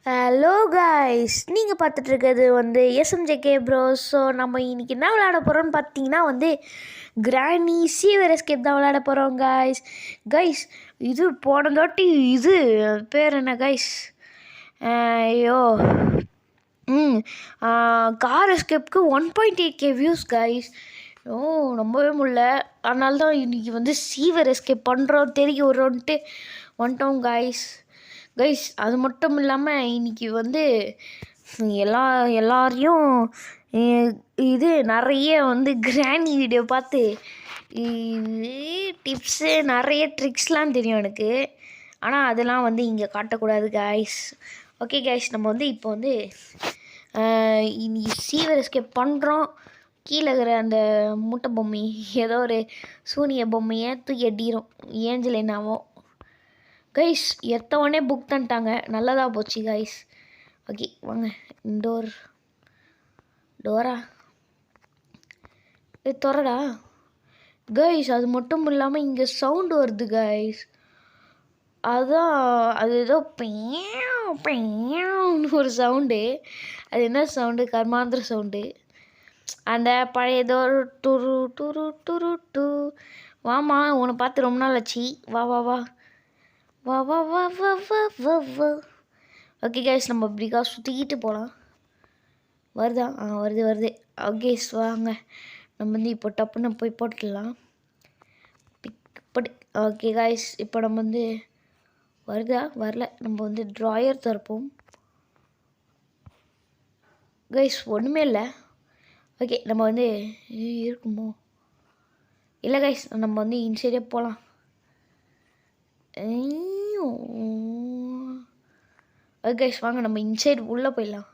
Hello guys, நீங்கள் பார்த்துட்ருக்கிறது எஸ்எம்ஜேகே pros. So நம்ம இன்றைக்கி என்ன விளையாட போகிறோம்னு பார்த்தீங்கன்னா கிராணி சீவர் எஸ்கேப் தான் விளையாட போகிறோம் காய்ஸ். கைஸ் இது போன தாட்டி இது பேர் என்ன கைஸ்? ஐயோ கார் எஸ்கேப்க்கு 1.8K வியூஸ் கைஸ். நம்பவே முடியல. அதனால தான் இன்றைக்கி சீவர் எஸ்கேப் பண்ணுறோம் தெரிய வரும்ன்ட்டு வந்துட்டோம் கைஸ். அது மட்டும் இல்லாமல் இன்றைக்கி எல்லாரையும் இது நிறைய கிராணி வீடியோ பார்த்து டிப்ஸு நிறைய ட்ரிக்ஸ்லாம் தெரியும் எனக்கு. ஆனால் அதெல்லாம் இங்கே காட்டக்கூடாது கைஸ். ஓகே கைஸ், நம்ம இப்போ இன்னைக்கு சீவர் எஸ்கேப் பண்ணுறோம். கீழே இருக்கிற அந்த முட்டை பொம்மை ஏதோ ஒரு சூனிய பொம்மையை தூக்கி எட்டிடும். ஏஞ்சல் என்னாவோ கைஸ். எத்தவொடனே புக் பண்ணிட்டாங்க, நல்லதாக போச்சு கைஸ். ஓகே வாங்க, டோரா திறடா கைஸ். அது மட்டும் இல்லாமல் இங்கே சவுண்டு வருது கைஸ். அதான் அது ஏதோ பெய்யான்னு ஒரு சவுண்டு. அது என்ன சவுண்டு? கர்மாந்திர சவுண்டு. அந்த பழையதோ டுரு டுரு டுரு டூ. வாமா, உன்னை பார்த்து ரொம்ப நாள் ஆச்சு. வா வா வா வா வா வா வா வா வா வா. ஓகே கைஸ், நம்ம இப்படிக்கா சுற்றிக்கிட்டு போகலாம். வருதா? வருது. ஓகே வாங்க, நம்ம இப்போ டப்புன்னு போய் போட்டுடலாம். ஓகே கைஸ், இப்போ நம்ம வருதா? வரல. நம்ம ட்ராயர் திறப்போம் கைஸ். ஒன்றுமே இல்லை. ஓகே நம்ம இருக்குமோ இல்லை கைஸ். நம்ம இன்சைடே போகலாம். ஓகே கைஸ், வாங்க நம்ம இன்சைடு உள்ளே போயிடலாம்.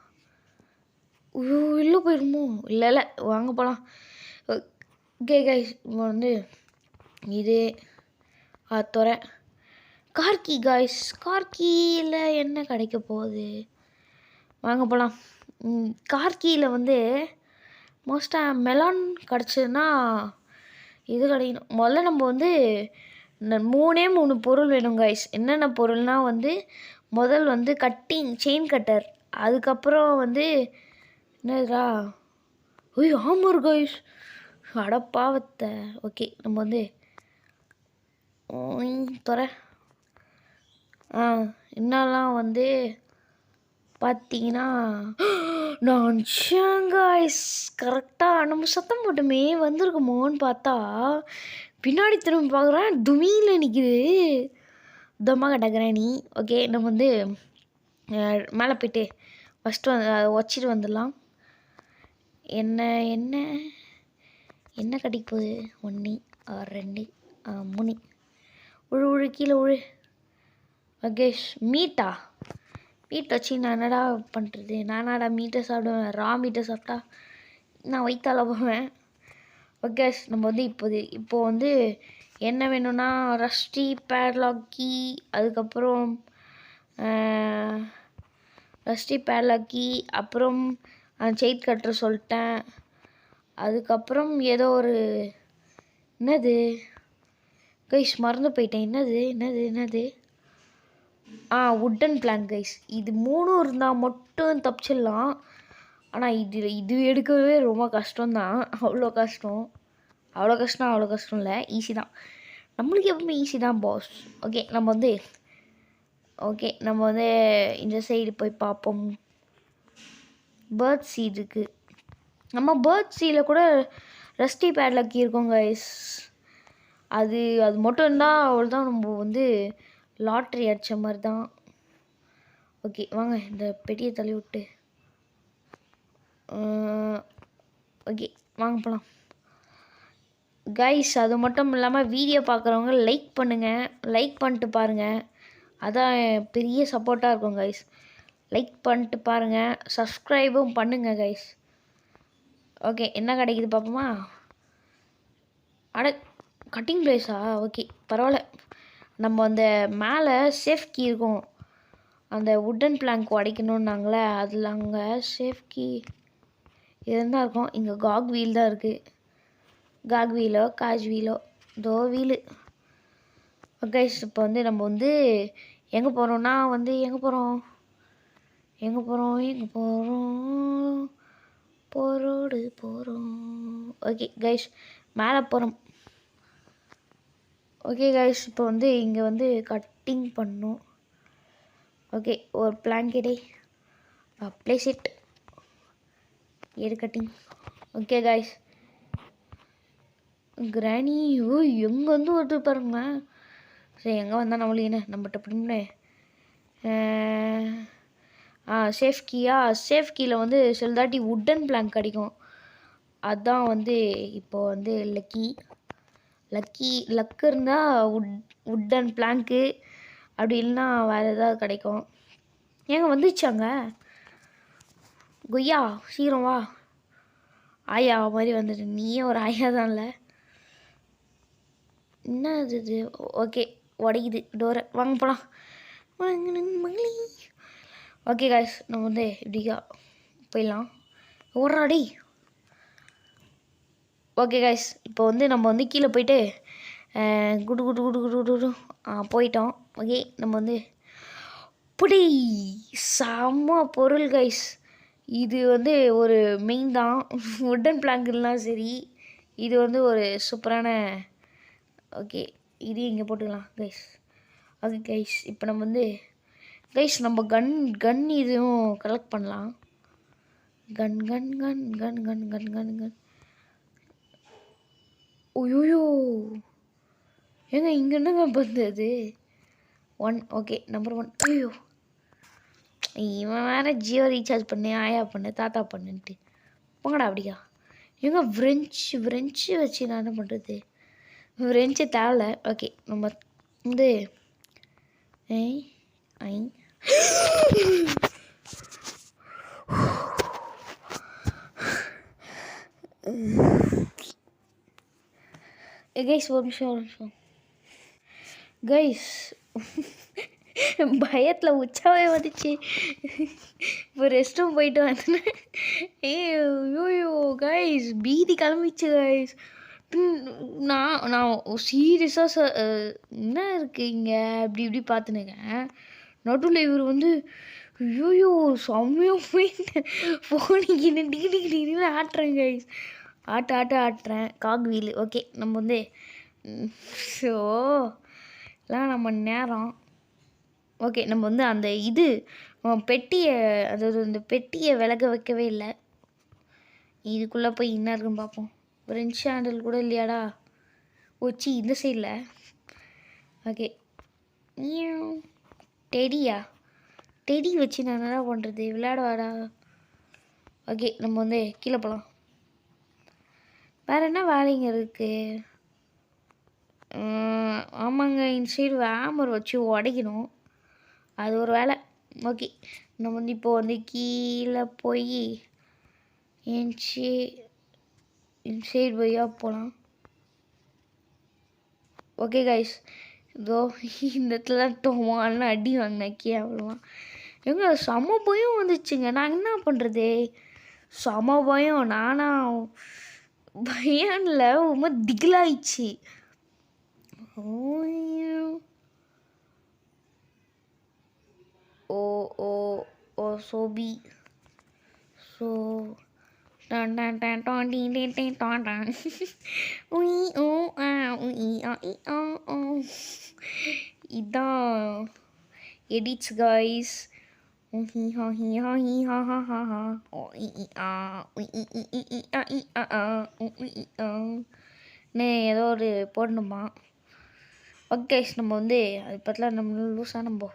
உள்ளே போயிடுமோ? இல்லை வாங்க போகலாம். ஓகே கைஸ், இப்போ இது துறை கார்கி கைஸ். கார்கியில் என்ன கிடைக்க போகுது? வாங்க போகலாம். கார்கியில் மோஸ்ட்டாக மெலான் கிடச்சதுன்னா இது கிடைக்கணும். முதல்ல நம்ம இந்த 3 பொருள் வேணும் கைஸ். என்னென்ன பொருள்னால் முதல் கட்டிங் செயின் கட்டர். அதுக்கப்புறம் என்னதுடா? Armour guys. அடப்பாவத்தை. ஓகே நம்ம துறை என்னெல்லாம் பார்த்தீங்கன்னா நான் ஷாங்காய்ஸ். கரெக்டாக நம்ம சத்தம் போட்டுமே வந்திருக்குமோன்னு பார்த்தா பின்னாடி திரும்பி பார்க்குறேன், துமியில் நிற்கிது தம்மா கட்ட கிராணி. ஓகே நம்ம மேலே போய்ட்டு ஃபஸ்ட்டு வச்சிட்டு வந்துடலாம். என்ன கட்டிக்கு போகுது? 1 2 3 உழு கீழே உழு. ஓகே மீட் வச்சு நான் என்னடா பண்ணுறது? நானாடா மீட்டை சாப்பிடுவேன்? ரா மீட்டை சாப்பிட்டா நான் வயிற்றால போவேன். ஓகே நம்ம இப்போது என்ன வேணும்னா ரஸ்டி பேட்லாக் கீ, அதுக்கப்புறம் ரஸ்டி பேட்லாக் கீ, அப்புறம் செயின் கட்டுற சொல்லிட்டேன். அதுக்கப்புறம் ஏதோ ஒரு என்னது கைஸ் மறந்து போயிட்டேன். என்னது வுட்டன் பிளான் கைஸ். இது 3 இருந்தால் மட்டும் தப்பிச்சிடலாம். ஆனால் இது எடுக்கவே ரொம்ப கஷ்டம்தான். அவ்வளோ கஷ்டம் இல்லை, ஈஸி தான். நம்மளுக்கு எப்பவுமே ஈஸி தான் பாஸ். ஓகே நம்ம இந்த சைடு போய் பார்ப்போம். பேர்ட் சீட் இருக்குது. நம்ம பேர்ட் சீடில் கூட ரஸ்டி பேட்லக்கி இருக்கோம் கைஸ். அது மட்டும் இருந்தால் அவ்வளோதான். நம்ம லாட்ரி அடித்த மாதிரி தான். ஓகே வாங்க, இந்த பெட்டியை தள்ளி விட்டு ஓகே வாங்க போகலாம் கைஸ். அது மட்டும் இல்லாமல் வீடியோ பார்க்குறவங்க லைக் பண்ணுங்கள். லைக் பண்ணிட்டு பாருங்கள், அதான் பெரிய சப்போர்ட்டாக இருக்கும் கைஸ். லைக் பண்ணிட்டு பாருங்கள், சப்ஸ்கிரைபும் பண்ணுங்கள் கைஸ். ஓகே என்ன கிடைக்குது பார்ப்போமா? கட்டிங் பிளேஸா? ஓகே பரவாயில்ல. நம்ம அந்த மேலே சேஃப் கீ இருக்கும். அந்த வுட்டன் பிளாங்க் உடைக்கணுன்னாங்களே, அதில் அங்கே சேஃப் கீ இருந்தால் இருக்கும். இங்கே காக் வீல் தான் இருக்குது. காக் வீலோ காஜ் வீலோ தோ வீலு. ஓகே இப்போ நம்ம எங்கே போகிறோன்னா எங்கே போகிறோம்? எங்கே போகிறோம் போகிறோம். ஓகே கைஸ், மேலே போகிறோம். ஓகே கைஸ், இப்போ வந்து இங்கே வந்து கட்டிங் பண்ணோம். ஓகே, ஒரு பிளாங்கெட்டை ப்ளேஸ் இட். எடு கட்டிங். ஓகே கைஸ், கிராணி எங்கே வந்து வருது பாருங்களேன். சரி, எங்கே வந்தால் நம்மளுக்கு என்ன நம்மகிட்ட பிடிமே. சேஃப் கீயில் வந்து சிலதாட்டி வுட்டன் பிளாங்க் கிடைக்கும். அதுதான் வந்து இப்போது வந்து லக்கு இருந்தால் வுட்டன் பிளாங்க்கு, அப்படி இல்லைன்னா வேறு ஏதாவது கிடைக்கும். ஏங்க வந்துச்சாங்க கொய்யா, சீக்கிரம் வா. ஆயா மாதிரி வந்துட்டு, நீயே ஒரு ஆயா தான்ல. என்ன இது? ஓகே, உடைக்குது டோரை. வாங்க போகலாம். ஓகே காய்ஸ், நம்ம வந்து இப்படிக்கா போயிடலாம். ஓடுறாடி. ஓகே காய்ஸ், இப்போ வந்து நம்ம வந்து கீழே போயிட்டு குடு குடு குடு குடு குடு போயிட்டோம். ஓகே, நம்ம வந்து புடி செம்ம பொருள் கைஸ். இது வந்து ஒரு மெயின் தான். வுட்டன் பிளாங்க்லாம் சரி, இது வந்து ஒரு சூப்பரான. ஓகே, இது இங்கே போட்டுக்கலாம் கைஸ். ஓகே கைஸ், இப்போ நம்ம வந்து கைஸ் நம்ம கன் இதுவும் கலெக்ட் பண்ணலாம். கன் கன் கன் கன் கன் கன் கன் கன் ஓயோயோ, ஏங்க இங்கே என்னங்க பண்ணுது? 1. Okay, number 1. ஐயோ, இவன் வேறு ஜியோ ரீசார்ஜ் பண்ணு, ஆயா பண்ணு, தாத்தா பண்ணுன்ட்டு போங்கடா அப்படியா. ஏங்க ஃப்ரெஞ்சு வச்சு நான் என்ன பண்ணுறது? ஃப்ரெஞ்சு தேவை. ஓகே, நம்ம வந்து கைஸ் ஒரு நிமிஷம் கைஸ். பயத்தில் உச்சாவே வந்துச்சு. இப்போ ரெஸ்ட் ரூம் போயிட்டு வந்தேன். ஐயோ கைஸ், பீதி கிளம்பிச்சு கைஸ். நான் சீரியஸாக என்ன இருக்குது இங்கே அப்படி இப்படி பார்த்துனுங்க. நடுவில் இவர் வந்து ஐயோயோ செம்மையாக போயிட்டு ஃபோனிக்கு டிகிரி ஆட்டுறேன் கைஸ். ஆட்டுறேன் காக் வீல். ஓகே, நம்ம வந்து ஸோ எல்லாம் நம்ம நேரம். ஓகே, நம்ம வந்து அந்த இது பெட்டியை, அதாவது அந்த பெட்டியை விலக வைக்கவே இல்லை. இதுக்குள்ளே போய் என்ன இருக்குன்னு பார்ப்போம். ஃப்ரெஞ்ச் ஹேண்டில் கூட இல்லையாடா? ஓச்சி இந்த சைடில். ஓகே, டெடி வச்சு நான் என்ன பண்ணுறது? விளையாடுவாடா. ஓகே, நம்ம வந்து கீழே போகலாம். வேறு என்ன வேலைங்க இருக்குது? ஆமாங்க, இந்த சைடு வேமர் வச்சு உடைக்கணும், அது ஒரு வேலை. ஓகே, நம்ம வந்து இப்போ வந்து கீழே போய் இந்த சைடு போயா போகலாம். ஓகே கைஸ், இதோ இந்த இடத்துல டோமான்னு அடி வாங்கினேன் கேவலமா. எங்க செம பயம் வந்துச்சுங்க. நான் என்ன பண்ணுறது? செம பயம். நானா பயம்ல ரொம்ப திகிலாயிடுச்சு. ஓ சோபி ஸோ இதான் எடிட்ஸ் கைஸ். ஏதோ ஒரு போடணுமா? ஓகே, நம்ம வந்து அது பற்றிலாம் நம்ம லூஸாக நம்ம.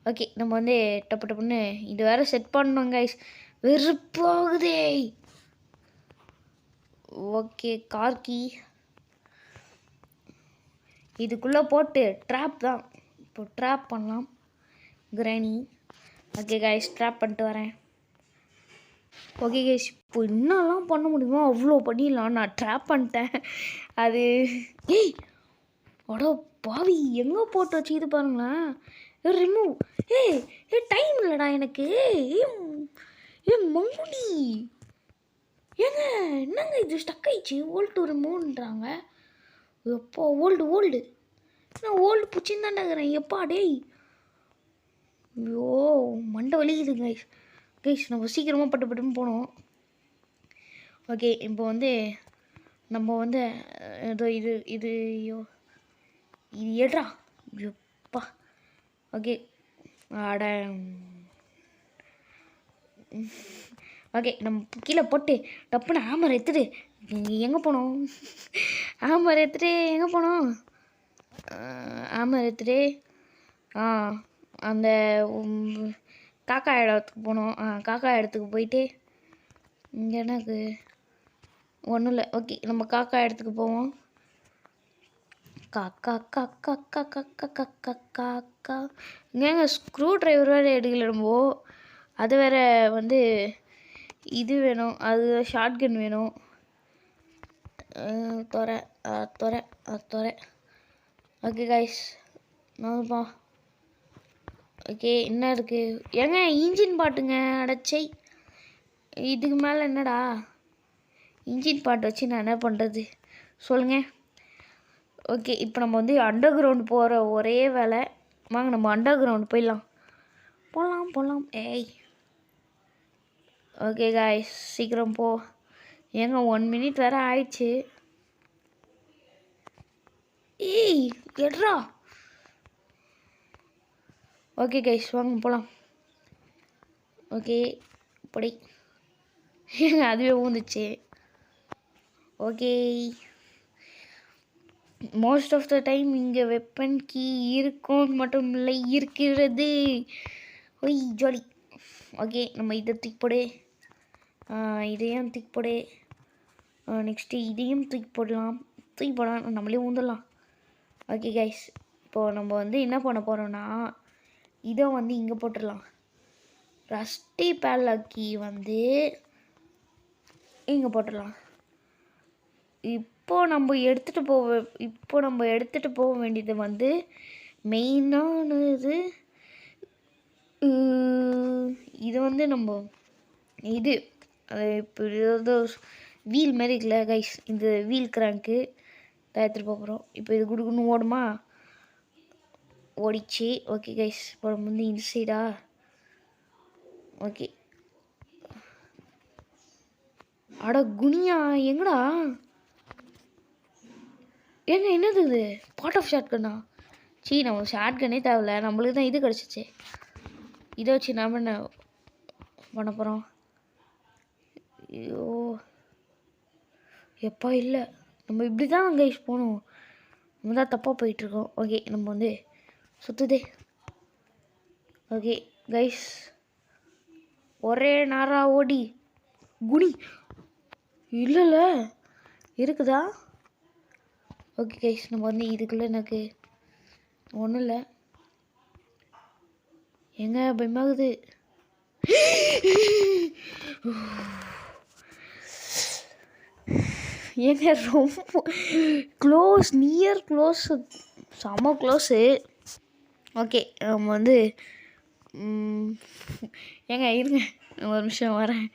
ஓகே, நம்ம வந்து டப்புன்னு இது வேறு செட் பண்ணோம் கைஸ். வெறுப்பாகுதே. ஓகே, கார்கி இதுக்குள்ளே போட்டு ட்ராப் தான். இப்போ ட்ராப் பண்ணலாம் கிராணி. ஓகே கைஸ், ட்ராப் பண்ணிட்டு வரேன். ஓகே கைஸ், இப்போ என்னெல்லாம் பண்ண முடியுமோ அவ்வளோ பண்ணிடலாம். நான் ட்ராப் பண்ணிட்டேன். அது அடோ பாவி, எங்கே போட்டு வச்சு இது பாருங்களேன். ரிமூவ். டைம் இல்லைடா எனக்கு. மங்குடி ஏங்க, என்னங்க இது ஸ்டக் ஆயிடுச்சு. ஓல்டு ரிமூவ்ன்றாங்க. எப்போ ஓல்டு நான் ஓல்டு பிடிச்சின்னு தான்டாக்கிறேன். எப்பா டேய் ஐயோ மண்டை வலிக்குது கைஸ். கைஸ் நம்ம சீக்கிரமாக பட்டு பட்டுன்னு போனோம். ஓகே இப்போ வந்து நம்ம வந்து ஏதோ இது இது ஐயோ இது ஏட்ரா எப்பா. ஓகே அட ஓகே நம்ம கீழே போட்டு டப்புன்னு ஆமர் எடுத்துட்டு எங்கே போனோம்? ஆமர் எடுத்துட்டு எங்கே போனோம்? ஆமர் எடுத்துட்டு அந்த காக்கா இடத்துக்கு போனோம். காக்கா இடத்துக்கு போயிட்டு இங்கே எனக்கு ஒன்றும் இல்லை. ஓகே நம்ம காக்கா இடத்துக்கு போவோம். காக்கா காக்கா காக்கா காக்கா காக்கா காக்கா இங்கேங்க ஸ்க்ரூ ட்ரைவர் வேறு எடுக்கல நம்ம. அது வேறு வந்து இது வேணும், அது ஷார்ட் கன் வேணும். துறை துறை துறை. Okay guys நான்ப்பா. ஓகே என்ன இருக்குது ஏங்க இன்ஜின் பாட்டுங்க அடைச்சை. இதுக்கு மேலே என்னடா இன்ஜின் பாட்டு வச்சு நான் என்ன பண்ணுறது சொல்லுங்கள். ஓகே இப்போ நம்ம வந்து அண்டர் கிரவுண்ட் போகிற ஒரே வேலை. வாங்க நம்ம அண்டர் கிரவுண்ட் போயிடலாம். போகலாம் ஏய். ஓகே காய்ஸ் சீக்கிரம் போ. ஏங்க 1 minute வேறு ஆயிடுச்சு. ஏய் எட்ரா. ஓகே கைஸ் வாங்க போகலாம். ஓகே படி ஏங்க அதுவே ஊந்துச்சு. Okay most of the time இங்கே வெப்பன் கீ இருக்கும் மட்டும் இல்லை இருக்கிறது. Y jolly. ஓகே நம்ம இதை தூக்கி போடு, இதையும் தூக்கி போடு, நெக்ஸ்ட்டு இதையும் தூக்கி போடலாம். நம்மளே ஊந்துடலாம். ஓகே கைஸ் இப்போது நம்ம வந்து என்ன பண்ண போகிறோன்னா இதை வந்து இங்கே போட்டுடலாம். ரஸ்டி பேலக்கி வந்து இங்கே போட்டுடலாம். இப்போ நம்ம எடுத்துகிட்டு போக வேண்டியது வந்து மெயினானது இது வந்து நம்ம இது அது இப்போ ஏதோ வீல் மாரி இருக்குல்ல கைஸ், இந்த வீல் கிராங்க்கு எடுத்துகிட்டு போகிறோம். இப்போ இது குடுக்குன்னு ஓடுமா? ஓடிச்சு. ஓகே கைஸ் இப்போ நம்ம வந்து இந்த சைடா. ஓகே அட குனியா எங்கடா? ஏங்க என்னது இது பார்ட் ஆஃப் ஷார்ட் கன்னா? நம்ம ஷார்ட் கன்னே தேவையில்ல, நம்மளுக்கு தான் இது கிடச்சிச்சு. இதை வச்சு நம்ம என்ன பண்ண போகிறோம்? ஐயோ எப்பா இல்லை, நம்ம இப்படி தான் கைஸ் போகணும். நம்ம தான் தப்பாக போயிட்டுருக்கோம். ஓகே நம்ம வந்து சுற்றுதே. ஓகே கைஸ் ஒரே நாரா ஓடி குனி இல்லைல்ல இருக்குதா? ஓகே கைஸ் நம்ம வந்து இதுக்குள்ளே எனக்கு ஒன்றும் இல்லை. எங்க பயமாகுது. ஏங்க ரொம்ப க்ளோஸ், நியர் க்ளோஸ், செம்ம க்ளோஸு. ஓகே நம்ம வந்து ஏங்க இருங்க ஒரு நிமிஷம் வரேன்.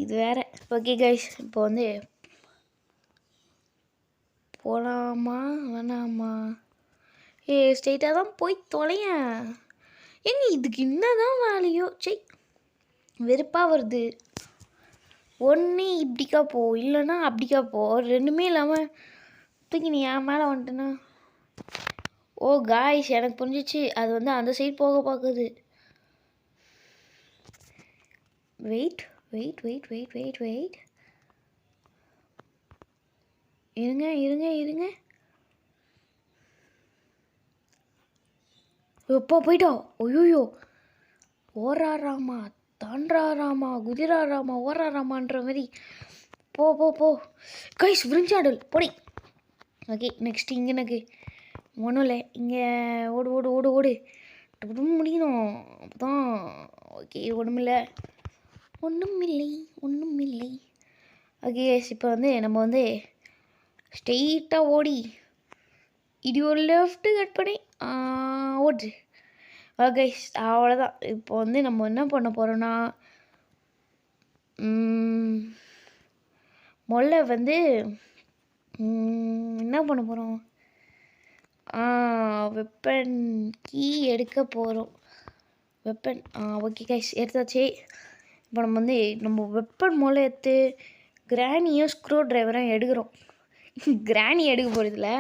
இது வேறு. ஓகே கைஸ் இப்போ வந்து போகலாமா வேணாமா? ஸ்ட்ரெயிட்டாக தான் போய் தொலையேன். ஏங்க இதுக்கு என்னதான் வேலையோ வெறுப்பாக வருது. ஒன்று இப்படிக்கா போ, இல்லைன்னா அப்படிக்கா போ, ரெண்டுமே இல்லாமல் தூக்கி நீ என் மேலே வந்துட்டேன்னா. ஓ காய்ஸ் எனக்கு புரிஞ்சிச்சு, அது வந்து அந்த சைடு போக பார்க்குது. Wait wait wait wait wait wait இருங்க இருங்க இருங்க. எப்போ போயிட்டோம்? ஐயோ ஓராராமா தாண்டாராமா குதிராராமா ஓராராமான்ற மாதிரி போ போ போ கைஸ் விரிஞ்சாடல் போடி. ஓகே நெக்ஸ்ட் இங்கே எனக்கு ஒன்றும் இல்லை. இங்கே ஓடு ஓடு ஓடு ஓடு டப்புன்னு முடியணும் அப்போ தான். ஓகே ஒன்றுமில்லை ஒன்றும் இல்லை. ஓகே இப்போ வந்து நம்ம வந்து ஸ்ட்ரெயிட்டாக ஓடி இது ஒரு லெஃப்ட்டு கட் பண்ணி ஓடு. ஓகே அவ்வளோதான். இப்போ வந்து நம்ம என்ன பண்ண போகிறோன்னா முதல்ல வந்து என்ன பண்ண போகிறோம்? வெப்பன் கீ எடுக்க போகிறோம். வெப்பன் ஓகே கைஸ் எடுத்தாச்சு. இப்போ நம்ம வந்து நம்ம வெப்பன் மூலம் எடுத்து கிராணியும் ஸ்க்ரூ ட்ரைவரும் எடுக்கிறோம். கிராணி எடுக்க போகிறதில்ல,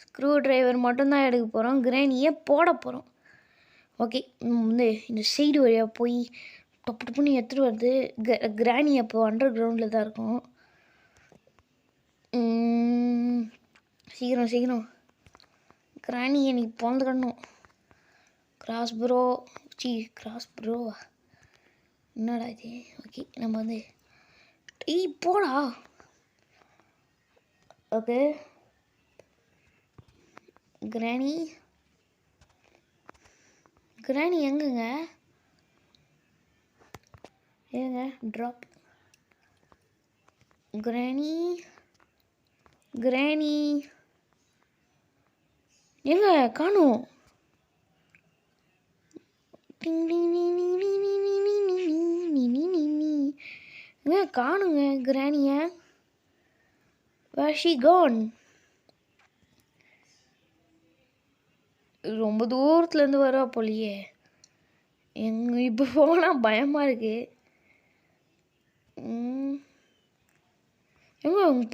ஸ்க்ரூ ட்ரைவர் மட்டும்தான் எடுக்க போகிறோம். கிராணியை போட போகிறோம். ஓகே வந்து இந்த சைடு வழியாக போய் டப்பு டப்புன்னு எடுத்துகிட்டு வருது. கிராணி அப்போ அண்டர் கிரவுண்டில் தான் இருக்கும். சீக்கிரம் சீக்கிரம் கிராணியை நீ பிறந்துக்கணும். கிராஸ் ப்ரோவா என்னடா இது? ஓகே நம்ம வந்து போடா. ஓகே கிராணி எங்கங்க? ஏங்க ட்ராப் கிராணி எங்க காணும்? காணுங்க கிராணிய. where she gone? ரொம்ப தூரத்துலேருந்து வரா போலியே. இப்போ போனால் பயமாக இருக்கு.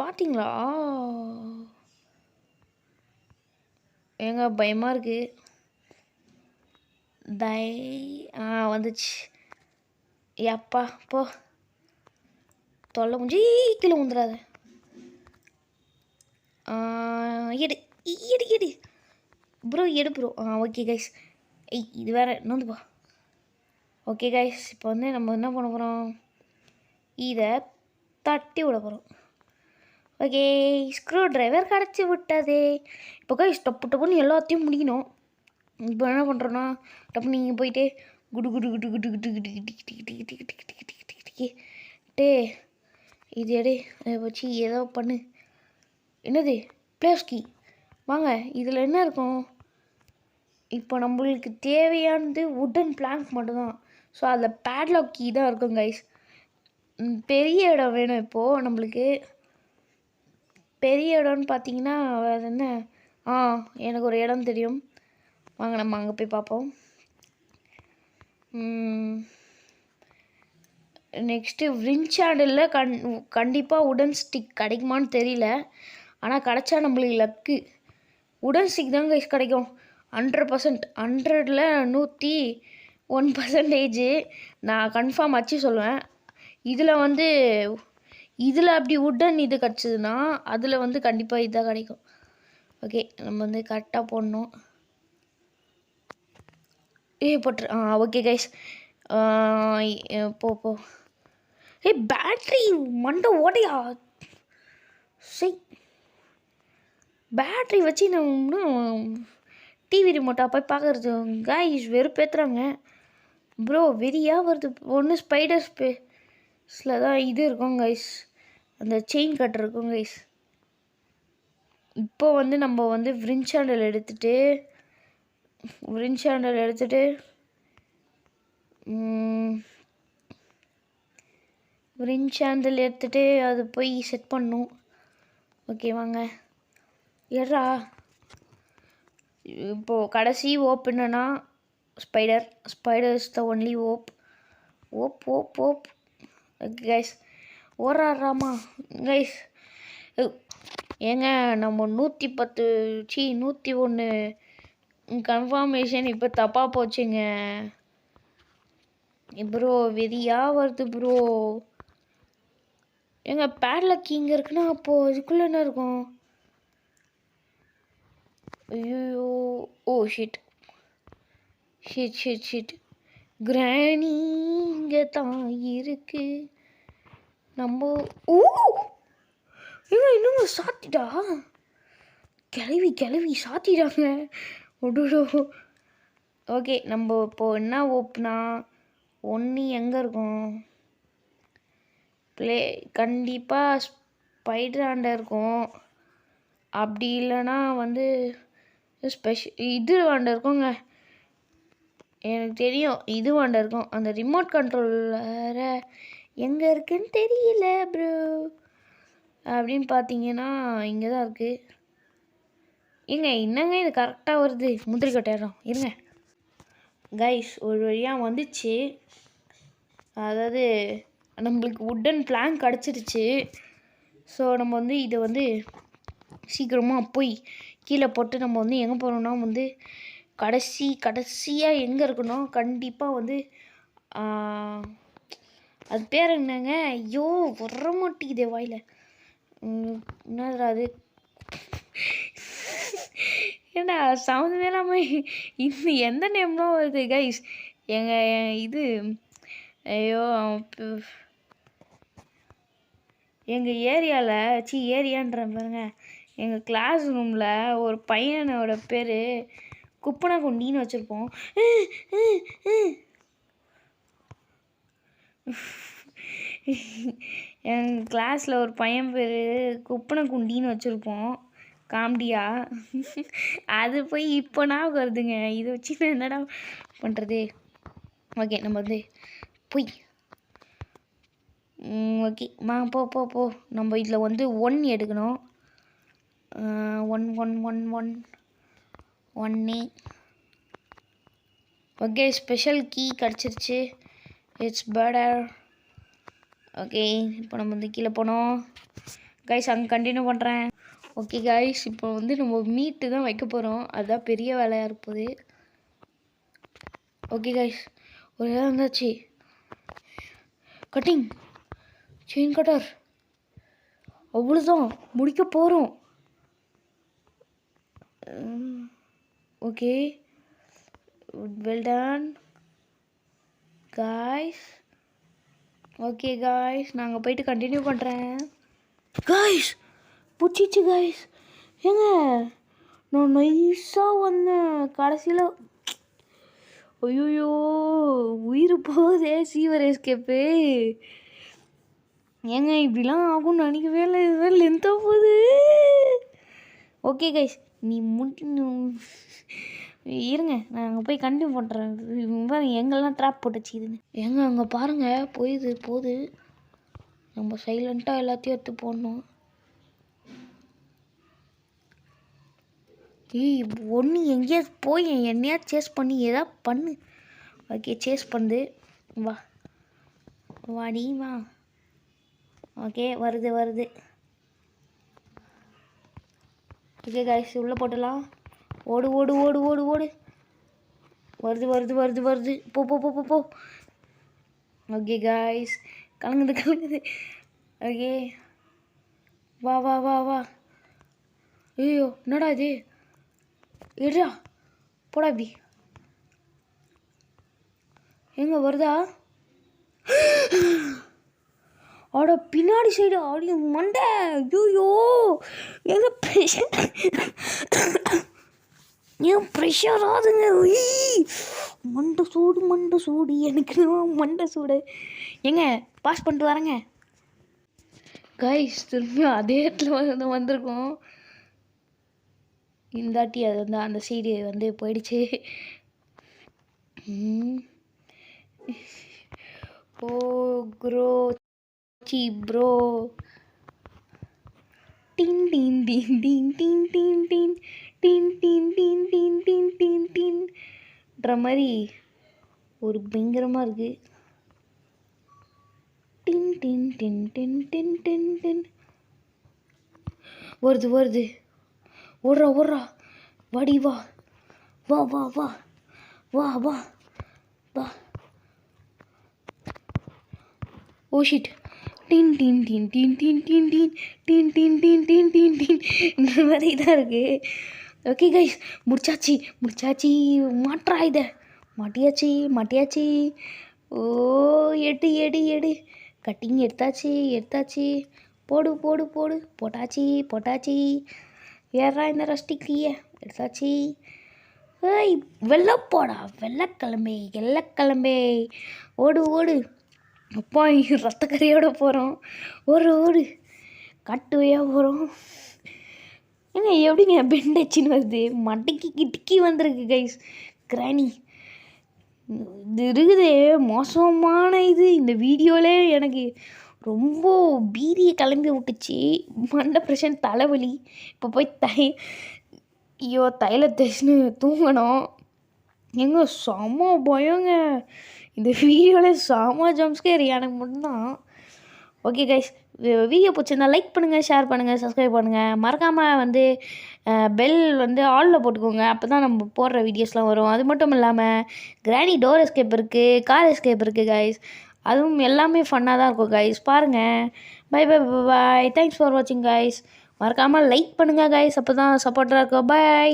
பார்த்தீங்களா? பயமாக இருக்கு. வந்துச்சு. எப்பா போ தொல்லை முடிஞ்சு கீழே வந்துடாத. எடு ப்ரோ ஓகே கைஸ். இது வேறு நோந்துப்பா. ஓகே கைஸ் இப்போ வந்து நம்ம என்ன பண்ண போகிறோம்? இதை தட்டி விட போகிறோம். ஓகே ஸ்க்ரூ ட்ரைவர் கிடச்சி விட்டதே. இப்போ கைஸ் டப்புன்னு எல்லாத்தையும் முடிக்கணும். இப்போ என்ன பண்ணுறோன்னா டப்பு நீங்கள் போயிட்டு குடு குடு குடு குடு குடு குடு கிட்டி கிட்டி கிட்டி கிட்டி கிட்டி கிட்டி கிட்டி கிட்டி கிட்டி டே இது எடு. அதை வச்சு ஏதோ பண்ணு. என்னது ப்ளேஸ் கீ? வாங்க இதில் என்ன இருக்கும்? இப்போ நம்மளுக்கு தேவையானது வுட்டன் பிளாங்க் மட்டும்தான். ஸோ அதில் பேட்லாக் கீ தான் இருக்கும் கைஸ். பெரிய இடம் வேணும் இப்போது நம்மளுக்கு. பெரிய இடம்னு பார்த்தீங்கன்னா வேறு என்ன? எனக்கு ஒரு இடம் தெரியும். வாங்க நம்ம அங்கே போய் பார்ப்போம். நெக்ஸ்ட்டு வின்சாண்டில் கண்டிப்பாக உடன் ஸ்டிக் கிடைக்குமான்னு தெரியல. ஆனால் கிடச்சா நம்மளுக்கு லக்கு. உடன் ஸ்டிக் தான் கைஸ் கிடைக்கும். 100%. 100ல் 101% நான் கன்ஃபார்ம் வச்சு சொல்லுவேன். இதில் வந்து இதில் அப்படி உடன் இது கிடச்சிதுன்னா அதில் வந்து கண்டிப்பாக இதுதான் கிடைக்கும். ஓகே நம்ம வந்து கரெக்டாக போடணும். போட்டுரு. ஓகே கைஸ் போ பேட்ரி மண்டை ஓடையா? சரி பேட்ரி வச்சு நம்ம டிவி ரிமோட்டாக போய் பார்க்குறது கைஸ் வெறுப்பேற்றுறாங்க ப்ரோ. வெறியாக வருது. ஒன்று ஸ்பைடர் ஸ்பேஸில் தான் இது இருக்கும் கைஸ், அந்த செயின் கட்டர் இருக்கும் கைஸ். இப்போ வந்து நம்ம வந்து வின்சாண்டல் எடுத்துகிட்டு அது போய் செட் பண்ணும். ஓகே வாங்க எட்ரா. இப்போது கடைசி ஓப் என்னன்னா spider is the only op. Okay guys ஓராமா கைஸ். ஏங்க நம்ம 101 கன்ஃபர்மேஷன் இப்போ தப்பாக போச்சுங்க ப்ரோ. வெறியாக வருது ப்ரோ. ஏங்க பேட்லாக் இங்கே இருக்குன்னா அப்போது அதுக்குள்ளே என்ன இருக்கும்? ஐயோ ஷிட் கிராணி இங்கே தான் இருக்கு நம்ம. இன்னும் சாத்திட்டா கிளவி சாத்திட்டாங்க. ஓகே நம்ம இப்போது என்ன ஓப்புனா ஒன்று எங்கே இருக்கும்? கண்டிப்பாக ஸ்பைடராண்ட இருக்கும். அப்படி இல்லைன்னா வந்து இது வாண்ட இருக்குங்க. எனக்கு தெரியும் இது வாண்ட இருக்கும். அந்த ரிமோட் கண்ட்ரோலரை எங்கே இருக்குன்னு தெரியல ப்ரோ. அப்படின்னு பார்த்தீங்கன்னா இங்கே தான் இருக்குது. என்னங்க இது கரெக்டாக வருது. முந்திரி கட்டையிடம் இருங்க. கைஸ் ஒரு வழியாக வந்துச்சு. அதாவது நம்மளுக்கு வுட்டன் பிளாங்க் கிடச்சிருச்சு. ஸோ நம்ம வந்து இதை வந்து சீக்கிரமாக போய் கீழே போட்டு நம்ம வந்து எங்கே போகிறோம்னா வந்து கடைசியாக எங்கே இருக்கணும் கண்டிப்பாக வந்து அது பேர் என்னங்க? ஐயோ வர மாட்டேங்குதே வாயில். என்னதுடா அது? ஏண்டா சவுண்ட் இல்லாமல் இன்னும் எந்த நேம்லாம் வருது கைஸ்? இது ஐயோ எங்கள் ஏரியாவில் ஏரியான்ற பாருங்க, எங்கள் கிளாஸ் ரூமில் ஒரு பையனோட பேர் குப்பனை குண்டின்னு வச்சுருப்போம். எங்கள் கிளாஸில் ஒரு பையன் பேர் குப்பனை குண்டின்னு வச்சுருப்போம் காமெடியா. அது போய் இப்போ நான் வருதுங்க. இதை வச்சு நான் என்னடா பண்ணுறது? ஓகே நம்ம வந்து போய் ஓகே போ நம்ம இதில் வந்து 1 எடுக்கணும். 1 ஓகே ஸ்பெஷல் கீ கிடச்சிருச்சு. It's better. ஓகே இப்போ நம்ம வந்து கீழே போனோம் கைஸ். அங்கே கண்டினியூ பண்ணுறேன். ஓகே கைஸ் இப்போ வந்து நம்ம மீட்டு தான் வைக்க போகிறோம். அதுதான் பெரிய வேலையாக இருப்பது. ஓகே கைஸ் ஒரு இடம் இருந்தாச்சு. கட்டிங் செயின் கட்டர் அவ்வளோதான் முடிக்க போகிறோம். Okay well done guys. Okay guys நாங்கள் போயிட்டு கண்டினியூ பண்ணுறேன். காய்ஸ் பிடிச்சிச்சு காய்ஸ். ஏங்க நான் நைஸாக வந்தேன் கடைசியில். ஐயோ உயிர் போதே சீவர் எஸ்கேப்பு. ஏங்க இப்படிலாம் ஆகும்னு நினைக்கவே இல்லை. இதுவே லென்த்தாக போகுது. ஓகே கைஸ் நீ இருங்க நான் அங்கே போய் கண்டினியூ பண்ணுறேன். பாருங்க எங்கெல்லாம் ட்ராப் போட்டுச்சு இதுன்னு. ஏங்க அங்கே பாருங்கள் போகுது. நம்ம சைலண்ட்டாக எல்லாத்தையும் எடுத்து போடணும். ஒன்று எங்கேயாவது போய் என்னையா சேஸ் பண்ணி எதாவது பண்ணு. ஓகே சேஸ் பண்ணுது. வாடி வா. ஓகே வருது. ஓகே காய்ஸ் உள்ளே போட்டலாம். ஓடு வருது. போ. ஓகே காய்ஸ் கலங்குது. ஓகே வா. ஐயோ என்னடா இது? எடுறா போடா. இப்படி எங்க வருதா? ஆட பின்னாடி சைடு ஆடி மண்டை. ஐயோ எங்க ஏன் ப்ரெஷர் ஆகுதுங்க. மண்டை சூடு எனக்கு மண்டை சூடு. ஏங்க பாஸ் பண்ணிட்டு வரேங்க கைஸ். திரும்பி அதே இடத்துல வந்திருக்கோம். இந்தாட்டி அது வந்து அந்த சைடு வந்து போயிடுச்சு. ஓ க்ரோ ப்ரோ டின்ன்ற மாதிரி ஒரு பயங்கரமாக இருக்குது. டின் வருது. ஓடுறா வாடி வா. Oh shit. டின் இந்த மாதிரி தான் இருக்குது. ஓகே கைஸ் முடிச்சாச்சு. மாற்றா இதை மாட்டியாச்சு. ஓ எடு. கட்டிங் எடுத்தாச்சு. போடு. போட்டாச்சு. ஏறா இந்த ரஸ்டிக்கிய எடுத்தாச்சு. ஏய் வெள்ளப்போடா வெள்ளக்கிழம்பே. ஓடு. அப்பா ரத்தக்கரையோட போகிறோம். ஓடு காட்டுவையாக போகிறோம். ஏங்க எப்படிங்க பெண்டச்சின்னு வருது? மட்டைக்கு கிட்டக்கி வந்திருக்கு கைஸ். கிராணி இது இருக்குது மோசமான இது. இந்த வீடியோவிலே எனக்கு ரொம்ப பீதியை கிளம்பி விட்டுச்சு. மண்டை பிரச்சனை தலைவலி. இப்போ போய் தைல தேய்ச்சின்னு தூங்கணும். ஏங்க செம்ம பயங்க. இந்த வீடியோவில் செம்ம ஜம்ஸ்கேர் எனக்கு மட்டும்தான். ஓகே கைஸ், வீடியோ பிடிச்சிருந்தா லைக் பண்ணுங்கள், ஷேர் பண்ணுங்கள், சப்ஸ்கிரைப் பண்ணுங்கள். மறக்காமல் வந்து பெல் வந்து ஆலில் போட்டுக்கோங்க. அப்போ தான் நம்ம போடுற வீடியோஸ்லாம் வரும். அது மட்டும் இல்லாமல் கிராணி டோர் எஸ்கேப் இருக்குது, கார் எஸ்கேப் இருக்குது கைஸ். அதுவும் எல்லாமே ஃபன்னாக தான் இருக்கும் கைஸ். பாருங்கள். Bye bye bye. Thanks for வாட்சிங் கைஸ். மறக்காமல் லைக் பண்ணுங்கள் கைஸ், அப்போ தான் சப்போர்ட்டாக இருக்கும். பை.